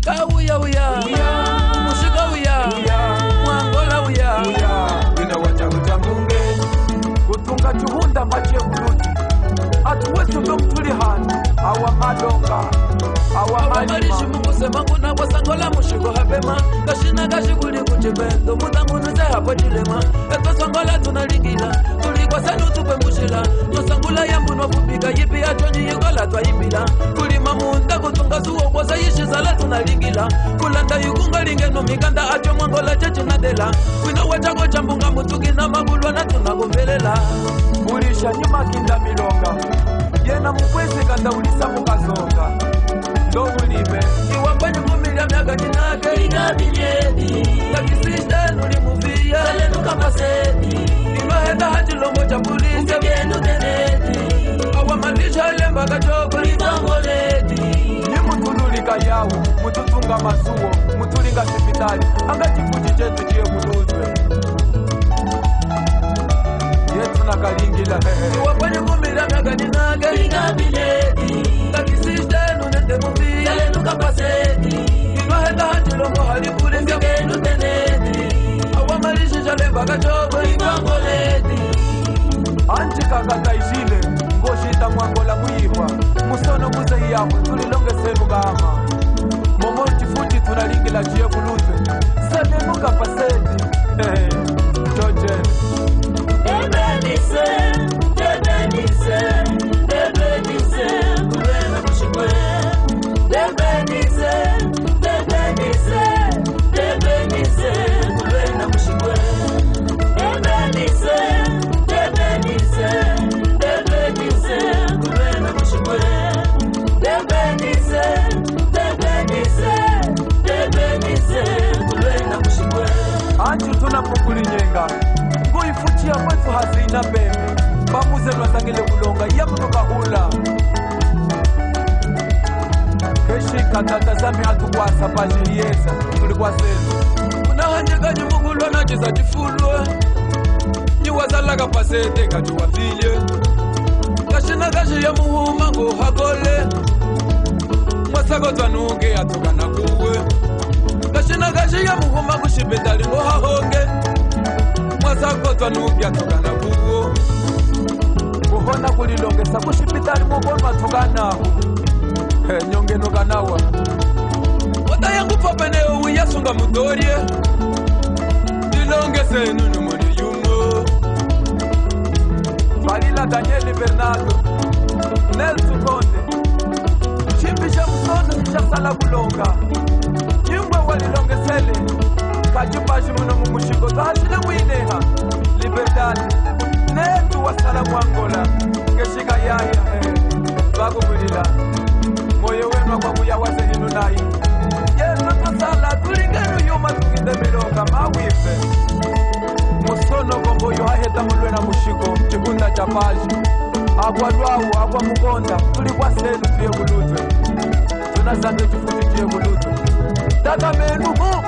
Kauya uya Mushika uya Mwangola uya Wina wachaguta mbunge kutunga chuhunda machie kuluti atuwesu ndo mtuli hanu awa madonga awa marishi mungu sema kuna wasangola mushiko hapema kashina kashikuli kuchipendo mutangu nuze hapo jilema eto sangola tunalingila tulikwa senu tupe mushila nosangula yambu nofubika yipi ya chonyi yukola twa yipila kulima munda kutunga suwo kwasa yishizala tunalingila kulanda yukunga lingeno mikanda acho mwangola chechi nadela wina wachako chambunga mutuki na magulwa na tunagovelela ulisha nyuma kinda milonga yena mukwezi kanda ulisa mukazonga ndo ulime iwambanye mumilya miaka jinake Ingabinyedi kakisista nulimuvia Kalenu kapasedi inohenda hachilongo cha polisi Ungegenu tenedi awamalisha lemba kachoko Ibangoledi ni mutululika yawu mututunga masuwo mutulinga sipitali angachifuji chetu chiye kuluzwe yetu nakalingila iwambanye mumilya miaka jinake Ingabinyedi kakisista nunemuvia Kalenu kapasedi inohenda hachilongo halipulisi Ungegenu tenedi awamalisha lemba kachoko Ibangoledi anji kakata ishile ngoshita mwangola muyihwa musono muzehi yamwe tulilonge senu gama momo chifuji tunalingila chiye kuluzwe selenuka pasedi jojene Ebenise Ebenise Ebenise Kulena mushikwe Ebenise Ebenise Ebenise Kulena mushikwe Ebenise Ebenise Ebenise Kulena mushikwe Ebenise Ebenise Ebenise Kulena mushikwe anji tunapukulinyenga nguifuchia kwetu hazina pembe pamuze nwazangile kulonga yamunuka hula keshi katata zami hatukwasa pajiliyeza tulikwasenu unahanjeka nyimugulwa nachiza chifulwe nyiwazalaka pasete kachiwafilye kashina kashi ya muhuma nguhakole mwasako twanuke atukana kuwe kashina kashi ya muhuma kushipitali nguhahonge mwasako twanuke atukana kuwo kuhona kulilongesa kushipitali mukonwa tukanahu nyongenukanawa Ota yangu papeneo uyasunga mudorye Dilongese nunu moni yumo Valila Danieli Bernardo Nelson Konde Chimpisha msono nisha sala kulonga Nyingwe walilongesele Kajubashi muno mumushiko Tahashile mwineha Libertad Netu wasala mwangola Keshika yaya Vago kulila moyo wenu kwa kuyawaze hinu nai yesu tusala tulingenu yuma tukinde milonga mawife musono kombo yohaheta mulwe na mushiko chikunda cha paji akwa lwawu akwa mukonda tuli kwa senu tuye kulutwe tunazambe chifuti tuye kulutwe tata menu mu